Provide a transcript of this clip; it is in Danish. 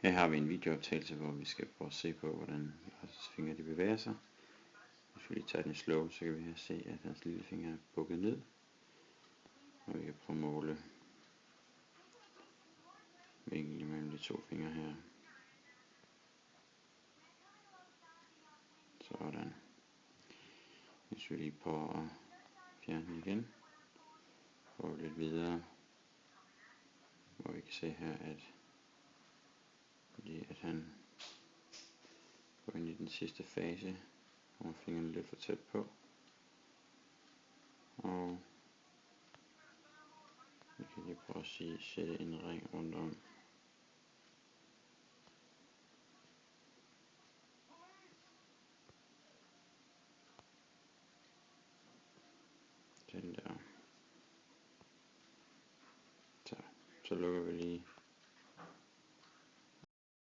Her har vi en videooptagelse, hvor vi skal prøve at se på, hvordan Lars' fingre de bevæger sig. Hvis vi lige tager den i slow, så kan vi her se, at hans lille finger er bukket ned. Og vi kan prøve at måle vinklen mellem de to fingre her. Sådan. Hvis vi lige prøver at fjerne den igen. Prøve lidt videre. Hvor vi kan se her, at han går ind i den sidste fase, hvor fingrene er lidt for tæt på. Og vi kan lige prøve at sætte en ring rundt om. Den der. Så lukker vi lige